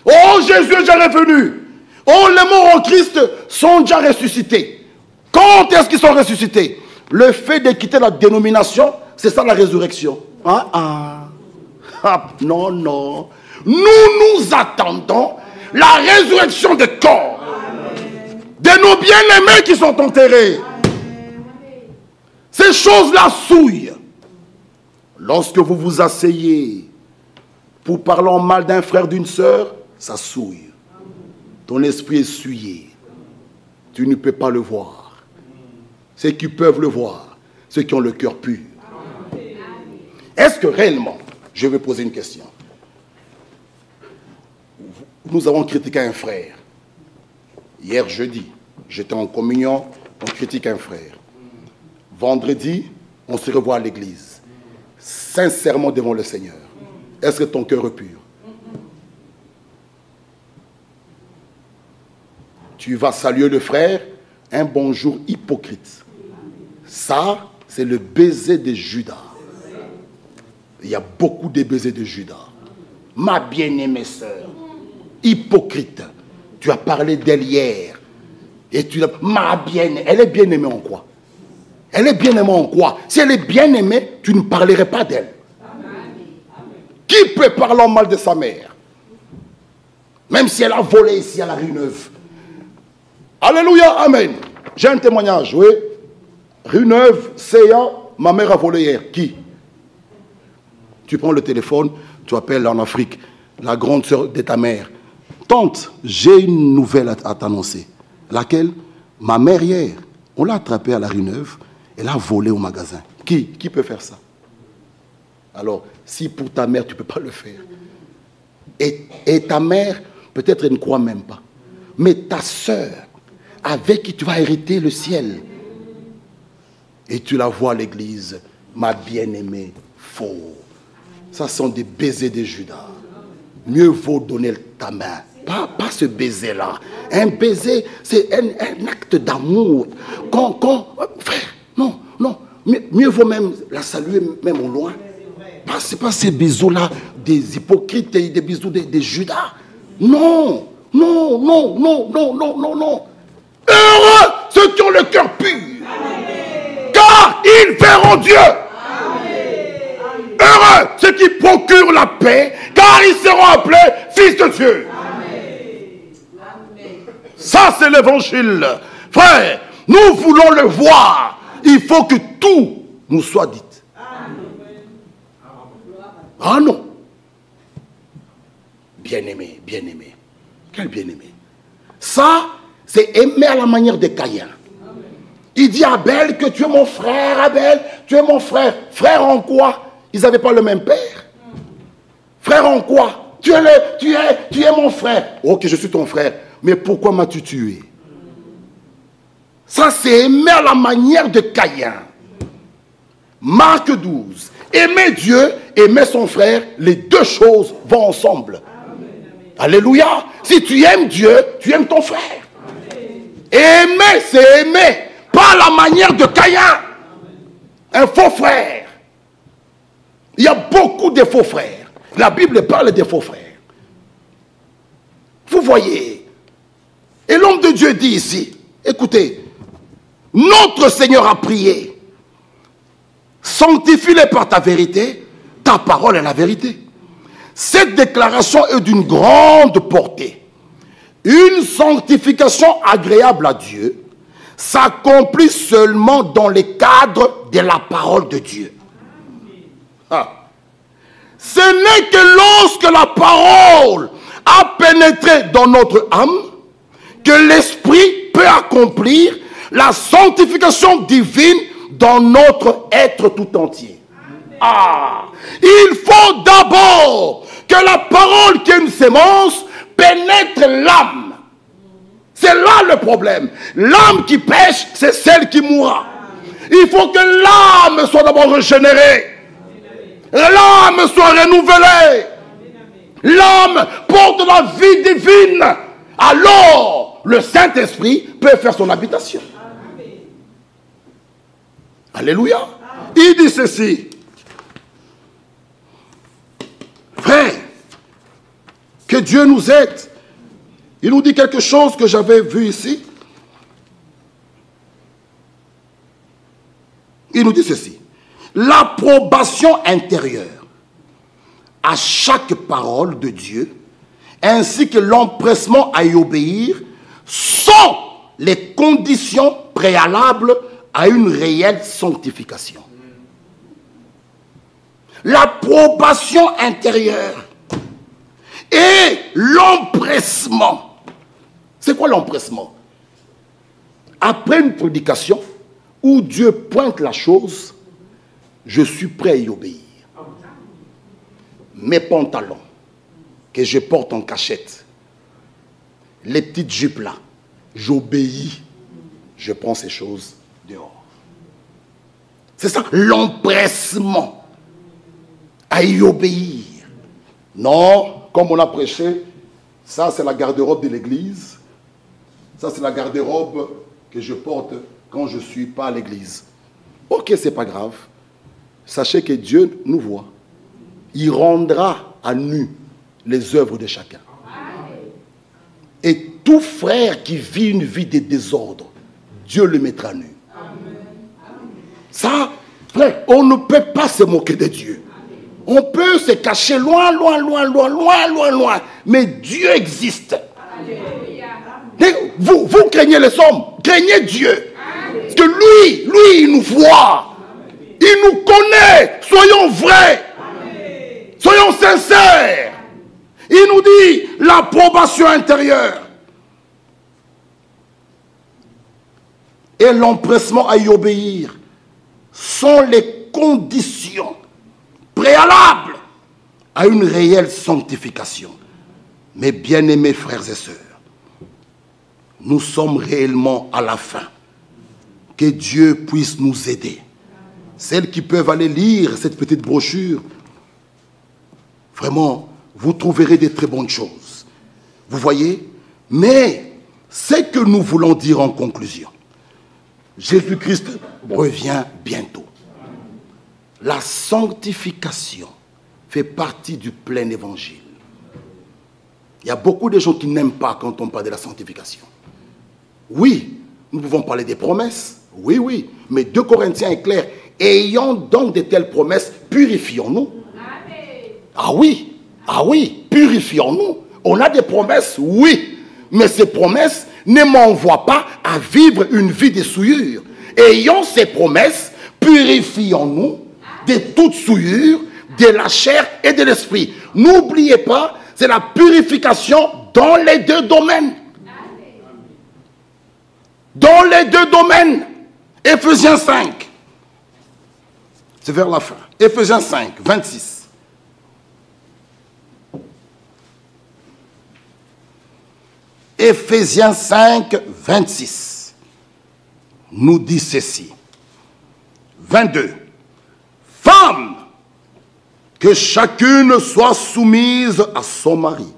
Oh, Jésus est déjà revenu. Oh, les morts en Christ sont déjà ressuscités. Quand est-ce qu'ils sont ressuscités? Le fait de quitter la dénomination, c'est ça la résurrection. Non, non. Nous attendons la résurrection des corps. De nos bien-aimés qui sont enterrés. Ces choses-là souillent. Lorsque vous vous asseyez pour parler en mal d'un frère, d'une sœur, ça souille. Ton esprit est souillé. Tu ne peux pas le voir. Ceux qui peuvent le voir, ceux qui ont le cœur pur. Est-ce que réellement, je vais poser une question. Nous avons critiqué un frère. Hier jeudi, j'étais en communion, on critique un frère. Vendredi, on se revoit à l'église. Sincèrement devant le Seigneur. Est-ce que ton cœur est pur? Tu vas saluer le frère, un bonjour hypocrite. Ça, c'est le baiser de Judas. Il y a beaucoup de baisers de Judas. Ma bien-aimée sœur, hypocrite. Tu as parlé d'elle hier. Et tu l'as... Ma bien-aimée, elle est bien-aimée en quoi? Elle est bien-aimée en quoi? Si elle est bien-aimée, tu ne parlerais pas d'elle. Qui peut parler en mal de sa mère? Même si elle a volé ici à la Rue Neuve. Alléluia, amen. J'ai un témoignage, oui. Rue Neuve, Seya, ma mère a volé hier. Qui? Tu prends le téléphone, tu appelles en Afrique la grande sœur de ta mère. Tante, j'ai une nouvelle à t'annoncer. Laquelle? Ma mère hier, on l'a attrapée à la Rue Neuve, elle a volé au magasin. Qui peut faire ça? Alors, si pour ta mère, tu ne peux pas le faire. Et ta mère, peut-être elle ne croit même pas. Mais ta sœur, avec qui tu vas hériter le ciel, et tu la vois à l'église, ma bien-aimée, faux. Ça sont des baisers de Judas. Mieux vaut donner ta main. Pas ce baiser-là. Un baiser, c'est un acte d'amour. Frère, non. Mieux vaut même la saluer, même au loin. Ce n'est pas ces bisous-là des hypocrites et des bisous des Judas. Non. Heureux ceux qui ont le cœur pur. Car ils verront Dieu. Heureux ceux qui procurent la paix, car ils seront appelés fils de Dieu. Ça, c'est l'évangile. Frère, nous voulons le voir. Il faut que tout nous soit dit. Ah non. Bien-aimé. Quel bien-aimé. Ça, c'est aimer à la manière de Caïn. Il dit à Abel que tu es mon frère, Abel, tu es mon frère. Frère en quoi? Ils n'avaient pas le même père. Frère en quoi? Tu es mon frère. Ok, je suis ton frère. Mais pourquoi m'as-tu tué? Ça, c'est aimer à la manière de Caïn. Marc 12. Aimer Dieu, aimer son frère, les deux choses vont ensemble. Alléluia. Si tu aimes Dieu, tu aimes ton frère. Aimer, c'est aimer. Pas la manière de Caïn. Un faux frère. Il y a beaucoup de faux frères. La Bible parle des faux frères. Vous voyez. Et l'homme de Dieu dit ici, écoutez, notre Seigneur a prié. Sanctifie-les par ta vérité, ta parole est la vérité. Cette déclaration est d'une grande portée. Une sanctification agréable à Dieu s'accomplit seulement dans le cadre de la parole de Dieu. Ce n'est que lorsque la parole a pénétré dans notre âme que l'Esprit peut accomplir la sanctification divine dans notre être tout entier. Ah, il faut d'abord que la parole qui est une sémence pénètre l'âme. C'est là le problème. L'âme qui pêche, c'est celle qui mourra. Il faut que l'âme soit d'abord régénérée. L'âme soit renouvelée. L'âme porte la vie divine. Alors, le Saint-Esprit peut faire son habitation. Alléluia. Il dit ceci. Frère, que Dieu nous aide. Il nous dit quelque chose que j'avais vu ici. Il nous dit ceci. L'approbation intérieure à chaque parole de Dieu, ainsi que l'empressement à y obéir, sont les conditions préalables à une réelle sanctification. L'approbation intérieure et l'empressement. C'est quoi l'empressement? Après une prédication où Dieu pointe la chose, je suis prêt à y obéir. Mes pantalons que je porte en cachette, les petites jupes là, j'obéis, je prends ces choses dehors. C'est ça, l'empressement à y obéir. Non, comme on a prêché, ça c'est la garde-robe de l'église. Ça c'est la garde-robe que je porte quand je ne suis pas à l'église. Ok, c'est pas grave. Sachez que Dieu nous voit. Il rendra à nu les œuvres de chacun. Et tout frère qui vit une vie de désordre, Dieu le mettra à nu. Ça, frère, on ne peut pas se moquer de Dieu. On peut se cacher loin, loin, loin, loin, loin, loin, loin. Mais Dieu existe. Vous craignez les hommes, craignez Dieu. Parce que lui, il nous voit. Il nous connaît. Soyons vrais. Soyons sincères. Il nous dit l'approbation intérieure et l'empressement à y obéir sont les conditions préalables à une réelle sanctification. Mes bien-aimés frères et sœurs, nous sommes réellement à la fin. Que Dieu puisse nous aider. Celles qui peuvent aller lire cette petite brochure, vraiment, vous trouverez des très bonnes choses. Vous voyez? Mais ce que nous voulons dire en conclusion, Jésus-Christ revient bientôt. La sanctification fait partie du plein évangile. Il y a beaucoup de gens qui n'aiment pas quand on parle de la sanctification. Oui, nous pouvons parler des promesses. Oui, oui. Mais 2 Corinthiens est clair. Ayant donc de telles promesses, purifions-nous. Ah oui, purifions-nous. On a des promesses, oui. Mais ces promesses ne m'envoient pas à vivre une vie de souillure. Ayant ces promesses, purifions-nous de toute souillure, de la chair et de l'esprit. N'oubliez pas, c'est la purification dans les 2 domaines. Dans les 2 domaines. Éphésiens 5. C'est vers la fin. Éphésiens 5, 26. Éphésiens 5, 26. Nous dit ceci. 22. Femmes, que chacune soit soumise à son mari.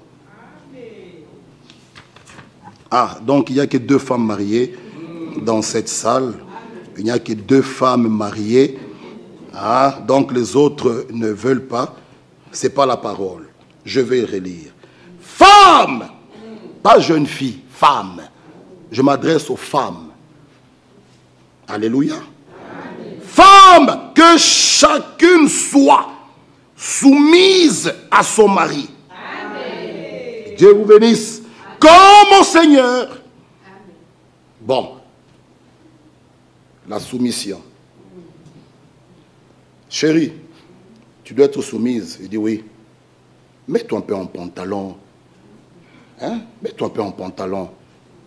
Ah, donc il n'y a que 2 femmes mariées dans cette salle. Il n'y a que 2 femmes mariées. Ah, donc les autres ne veulent pas. Ce n'est pas la parole. Je vais relire. Femmes, pas jeune fille, femme. Je m'adresse aux femmes. Alléluia. Femmes, que chacune soit soumise à son mari. Amen. Dieu vous bénisse. Comme au Seigneur. Amen. Bon. La soumission. Chérie, tu dois être soumise. Il dit oui. Mets-toi un peu en pantalon. Hein? Mets-toi un peu en pantalon.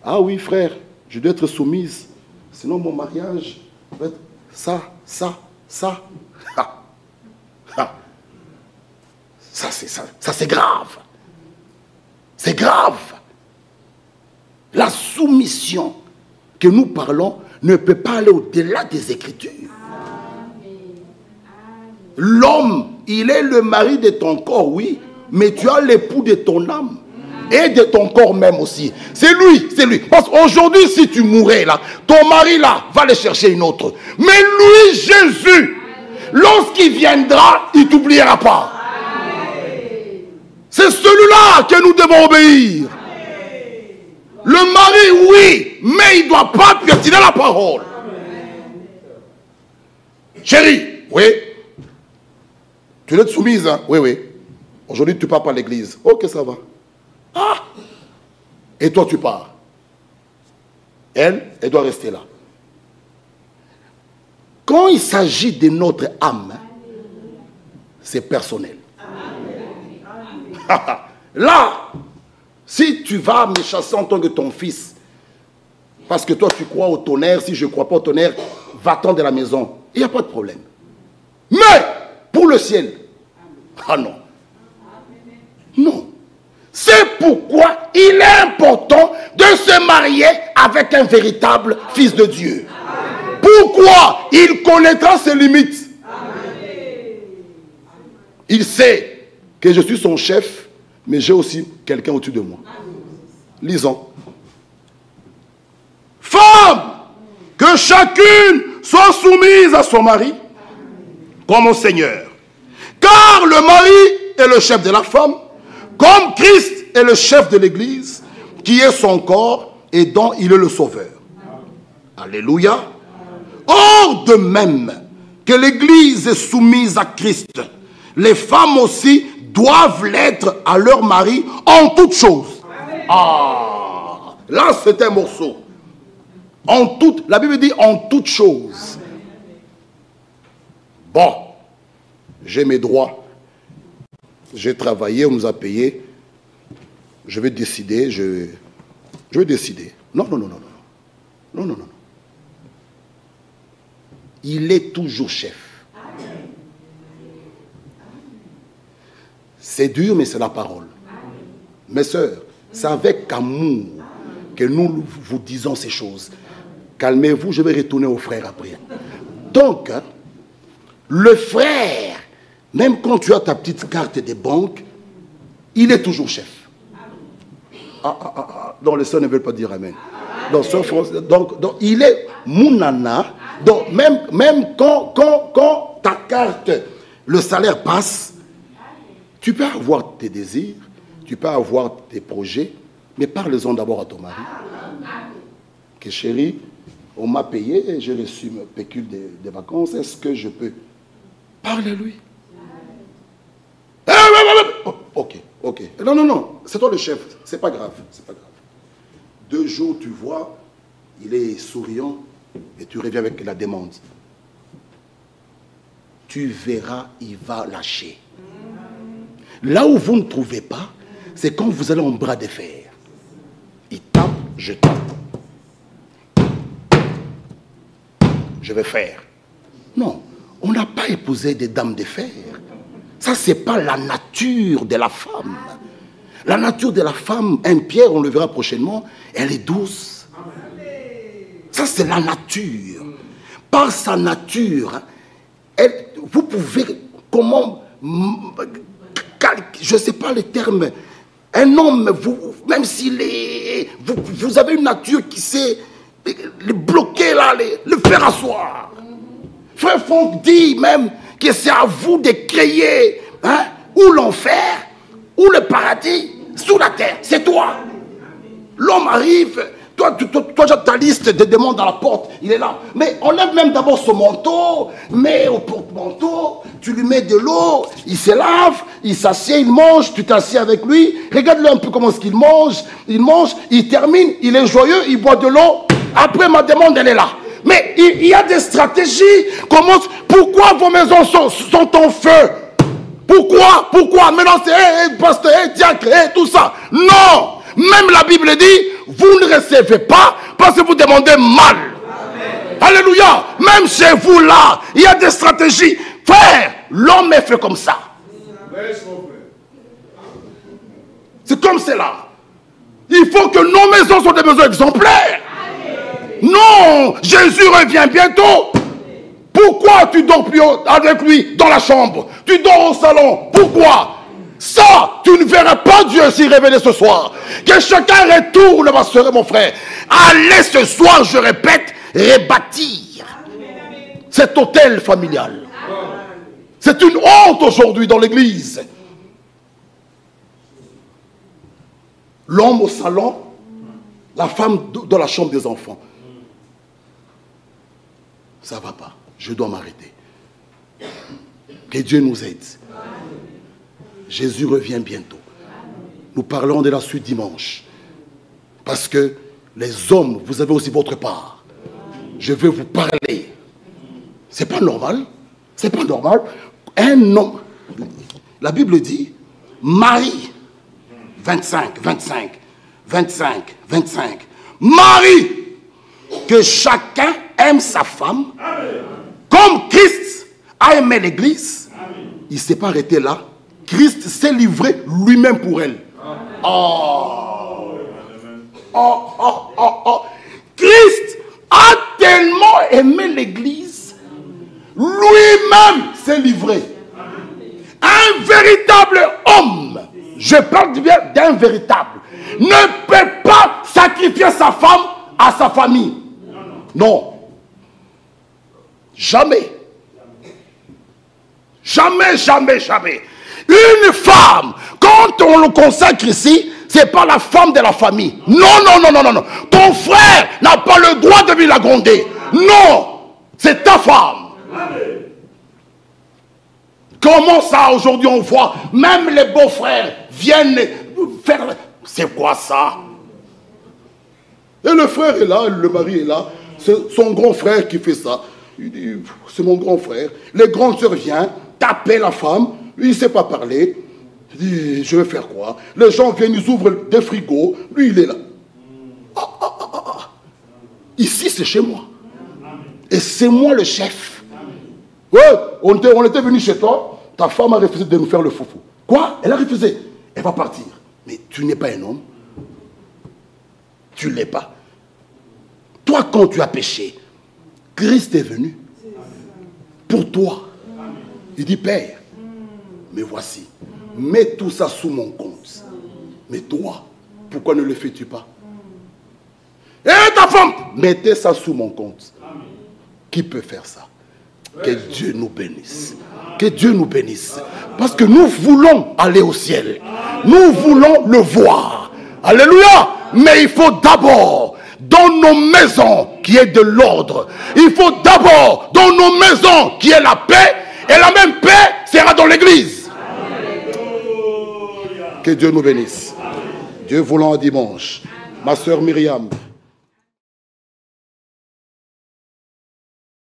Ah oui, frère, je dois être soumise. Sinon, mon mariage va être ça. Ça, c'est grave. C'est grave. La soumission que nous parlons ne peut pas aller au-delà des Écritures. L'homme, il est le mari de ton corps, oui, mais tu as l'époux de ton âme et de ton corps même aussi. C'est lui, c'est lui. Parce qu'aujourd'hui, si tu mourais là, ton mari là va aller chercher une autre. Mais lui, Jésus, lorsqu'il viendra, il ne t'oubliera pas. C'est celui-là que nous devons obéir. Le mari, oui, mais il ne doit pas piétiner la parole. Chérie, oui. Tu dois être soumise, hein? Oui, oui. Aujourd'hui, tu pars pas à l'église. Ok, ça va. Ah! Et toi, tu pars. Elle doit rester là. Quand il s'agit de notre âme, c'est personnel. Là, si tu vas me chasser en tant que ton fils, parce que toi tu crois au tonnerre, si je ne crois pas au tonnerre, va-t'en de la maison. Il n'y a pas de problème. Mais, pour le ciel, ah non. Non. C'est pourquoi il est important de se marier avec un véritable fils de Dieu. Pourquoi? Il connaîtra ses limites. Il sait que je suis son chef, mais j'ai aussi quelqu'un au-dessus de moi. Lisons. Femme, que chacune soit soumise à son mari, comme au Seigneur. Car le mari est le chef de la femme, comme Christ est le chef de l'Église, qui est son corps et dont il est le sauveur. Alléluia. Or, de même que l'Église est soumise à Christ, les femmes aussi doivent l'être à leur mari en toutes choses. Ah, là c'est un morceau. La Bible dit en toutes choses. Bon, j'ai mes droits. J'ai travaillé, on nous a payé. Je vais décider, je vais décider. Non. Il est toujours chef. C'est dur, mais c'est la parole. Mes sœurs, c'est avec amour que nous vous disons ces choses. Calmez-vous, je vais retourner au frère après. Donc, le frère, même quand tu as ta petite carte de banque, il est toujours chef. Non, les sœurs ne veulent pas dire amen. Donc, il est mounana. Donc, même quand ta carte, le salaire passe, tu peux avoir tes désirs, tu peux avoir tes projets, mais parle-en d'abord à ton mari. Que chérie, on m'a payé, j'ai reçu mon pécule de vacances, est-ce que je peux parler à lui? Ok. Non, c'est toi le chef, c'est pas grave, c'est pas grave. 2 jours, tu vois, il est souriant et tu reviens avec la demande. Tu verras, il va lâcher. Là où vous ne trouvez pas, c'est quand vous allez en bras de fer. Il tape, je tape. Je vais faire. Non, on n'a pas épousé des dames de fer. Ça, ce n'est pas la nature de la femme. La nature de la femme, un Pierre, on le verra prochainement, elle est douce. Ça, c'est la nature. Par sa nature, vous pouvez, je ne sais pas le terme, un homme, même s'il est, vous avez une nature qui sait le bloquer là, le faire asseoir. Frère Franck dit même que c'est à vous de créer ou l'enfer, ou le paradis, sous la terre. C'est toi. L'homme arrive, toi tu as ta liste de demandes à la porte, il est là. Mais enlève même d'abord son manteau, mets au porte-manteau, tu lui mets de l'eau, il se lave, il s'assied, il mange, tu t'assieds avec lui, regarde-le un peu comment est-ce qu'il mange, il termine, il est joyeux, il boit de l'eau, après ma demande elle est là. Mais il y a des stratégies. Pourquoi vos maisons sont en feu? Pourquoi? Maintenant c'est pasteur, diacre, tout ça. Non. Même la Bible dit, vous ne recevez pas parce que vous demandez mal. Amen. Alléluia. Même chez vous là, il y a des stratégies. Frère, l'homme est fait comme ça. C'est comme cela. Il faut que nos maisons soient des maisons exemplaires. Non, Jésus revient bientôt. Pourquoi tu dors plus avec lui dans la chambre? Tu dors au salon. Pourquoi? Ça, tu ne verras pas Dieu s'y révéler ce soir. Que chacun retourne, ma soeur et mon frère. Allez ce soir, je répète, rebâtir cet hôtel familial. C'est une honte aujourd'hui dans l'église. L'homme au salon, la femme dans la chambre des enfants. Ça ne va pas. Je dois m'arrêter. Que Dieu nous aide. Jésus revient bientôt. Nous parlons de la suite dimanche. Parce que les hommes, vous avez aussi votre part. Je vais vous parler. C'est pas normal. C'est pas normal. Un homme, la Bible dit, Marie, 25, 25, 25, 25. Marie, que chacun aime sa femme, comme Christ a aimé l'église. Il ne s'est pas arrêté là. Christ s'est livré lui-même pour elle. Oh. Oh, oh, oh, oh. Christ a tellement aimé l'église, lui-même s'est livré. Un véritable homme, je parle bien d'un véritable, ne peut pas sacrifier sa femme à sa famille. Non. Jamais. Jamais, jamais, jamais. Une femme, quand on le consacre ici, ce n'est pas la femme de la famille. Non, non, non, non, non, non. Ton frère n'a pas le droit de lui la gronder. Non, c'est ta femme. Comment ça, aujourd'hui, on voit, même les beaux-frères viennent faire... C'est quoi ça? Et le frère est là, le mari est là. C'est son grand frère qui fait ça. Il dit, c'est mon grand frère. Les grandes sœurs viennent taper la femme. Lui, il ne sait pas parler. Il dit, je vais faire quoi? Les gens viennent, ils ouvrent des frigos. Lui, il est là. Ah, ah, ah, ah. Ici, c'est chez moi. Et c'est moi le chef. Ouais, on était venu chez toi. Ta femme a refusé de nous faire le foufou. Quoi? Elle a refusé. Elle va partir. Mais tu n'es pas un homme. Tu ne l'es pas. Toi, quand tu as péché, Christ est venu pour toi. Il dit, Père, mais voici, mets tout ça sous mon compte. Mais toi, pourquoi ne le fais-tu pas? Et ta femme, mettez ça sous mon compte. Qui peut faire ça? Que Dieu nous bénisse. Que Dieu nous bénisse. Parce que nous voulons aller au ciel. Nous voulons le voir. Alléluia. Mais il faut d'abord, dans nos maisons, qu'il y ait de l'ordre. Il faut d'abord, dans nos maisons, qu'il y ait la paix. Et la même paix sera dans l'église. Que Dieu nous bénisse. Dieu voulant un dimanche. Ma sœur Myriam.